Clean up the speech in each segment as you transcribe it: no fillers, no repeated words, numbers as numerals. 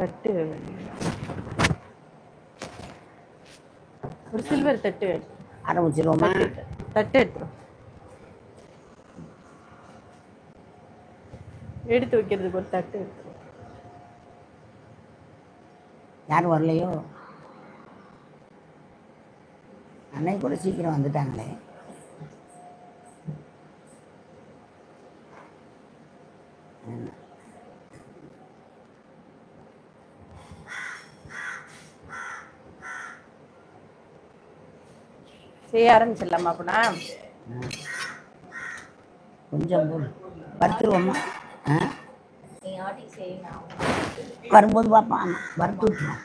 தட்டு ஒரு சில்வர் தட்டு ஆரம்பிச்சிருவோமா? தட்டு எடுத்துரும் எடுத்து வைக்கிறதுக்கு ஒரு தட்டு எடுத்துரும். யாரும் வரலையோ? அன்னைக்கு கூட சீக்கிரம் வந்துட்டாங்களே. செய்ய ஆரம்பிச்சிடலாமா அப்படின்னா? கொஞ்சம் வறுத்துருவோமா? வரும்போது பார்ப்பான், வறுத்து விட்டுருவோம்.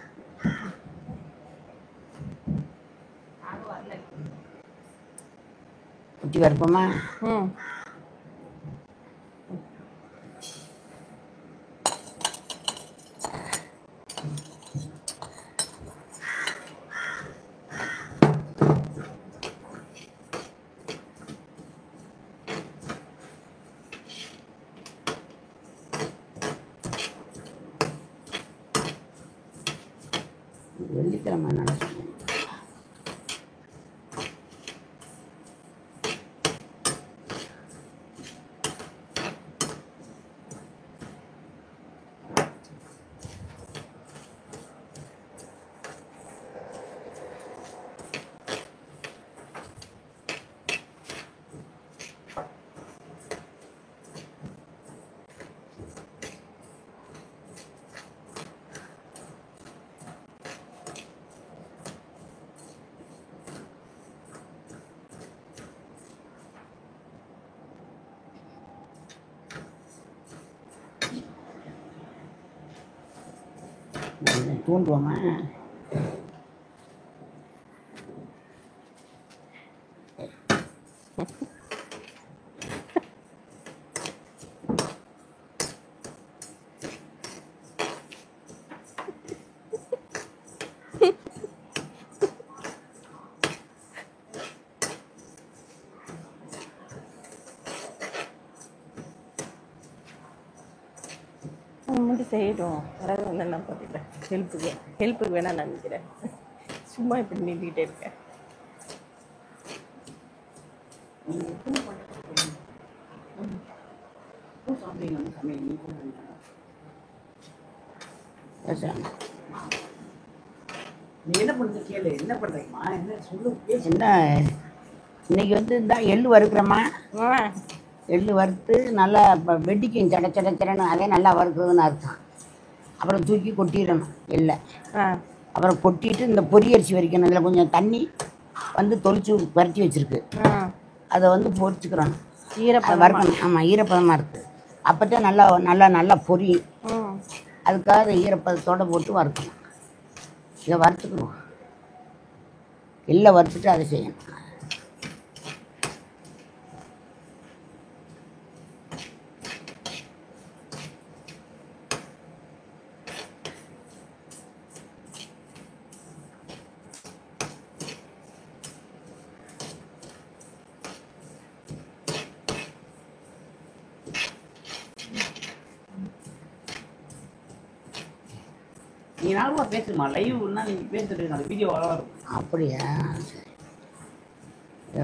குட்டி வறுப்போமா? வெள்ளிக்கிழமை நடக்கும். தூண்டுவோமா? மட்டும் செய்யட்டும். யாராவது வந்து என்ன பார்த்துக்கிறேன். ஹெல்ப்புக்கு வேணா நான் நினைக்கிறேன். சும்மா இப்படி நின்றுக்கிட்டே இருக்கேன். நீ என்ன பண்ணுறது கேளு. என்ன பண்ணுறீங்கம்மா? என்ன சொல்லு. என்ன இன்னைக்கு வந்து இந்த எள்ளு வறுக்கிறோமா? எள்ளு வறுத்து நல்லா வெடிக்கும் சட சட சடன்னு. அதே நல்லா வறுக்கிறதுன்னு அர்த்தம். அப்புறம் தூக்கி கொட்டிடணும் எள்ளை. அப்புறம் கொட்டிட்டு இந்த பொரியரிசி வரைக்கணும். அதில் கொஞ்சம் தண்ணி வந்து தொளிச்சு பறித்து வச்சுருக்கு. அதை வந்து பொரிச்சுக்கிறோம். வறுக்கணும். ஆமாம், ஈரப்பதமாக இருக்குது. அப்போத்தான் நல்லா நல்லா நல்லா பொரியும். அதுக்காக ஈரப்பதத்தோடு போட்டு வறுக்கணும். இதை வறுத்துக்கணும். எள்ளை வறுத்துட்டு அதை செய்யணும். நீ நார்மலாக பேசுமா? லைவ்னா நீங்கள் பேசுறது அந்த வீடியோ வரும். அப்படியா? சரி,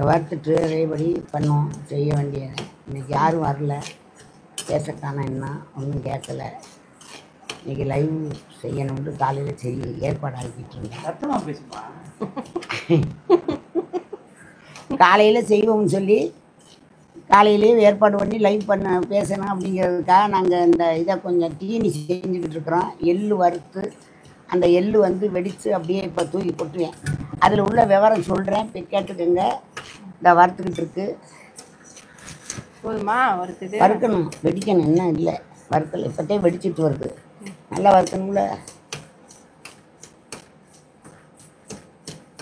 வறுத்துட்டு அதேபடி பண்ணுவோம். செய்ய வேண்டியது. இன்றைக்கி யாரும் வரல, பேசக்கான என்ன ஒன்றும் கேட்கலை. இன்றைக்கி லைவ் செய்யணும்னு காலையில் ஏற்பாடு ஆகிக்கிட்டு இருந்தேன். சத்தமாக பேசுமா? காலையில் செய்வோம்னு சொல்லி காலையிலேயே ஏற்பாடு பண்ணி லைவ் பேசணும் அப்படிங்கிறதுக்காக நாங்கள் இந்த இதை கொஞ்சம் தீனி செஞ்சுக்கிட்டு இருக்கிறோம். எள்ளு வறுத்து அந்த எள்ளு வந்து வெடித்து அப்படியே இப்போ தூக்கி கொட்டுவேன். அதில் உள்ள விவரம் சொல்கிறேன், இப்போ கேட்டுக்கோங்க. இந்த வறுத்துக்கிட்டு இருக்கு. போதுமா? வறுத்துது வறுக்கணும், வெடிக்கணும். என்ன இல்லை வறுக்கல, இப்போத்தே வெடிச்சிட்டு வருது. நல்லா வறுக்கணும்ல,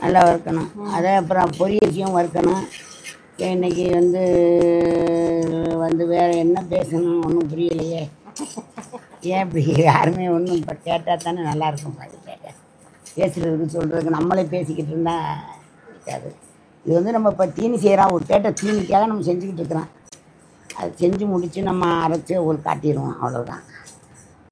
நல்லா வறுக்கணும். அதை அப்புறம் பொரியரிசியும் வறுக்கணும். இன்னைக்கு வந்து வேறு என்ன பேசணும் ஒன்றும் புரியலையே. ஏன் இப்படி யாருமே ஒன்றும் இப்போ கேட்டால் தானே நல்லாயிருக்கும். பேசுகிறதுக்கு சொல்கிறதுக்கு நம்மளே பேசிக்கிட்டு இருந்தால் இருக்காது. இது வந்து நம்ம இப்போ தீனி செய்கிறோம். ஒரு கேட்ட தீனிக்காக நம்ம செஞ்சுக்கிட்டு இருக்கிறோம். அது செஞ்சு முடித்து நம்ம அரைச்சி ஒரு காட்டிடுவோம். அவ்வளோதான்.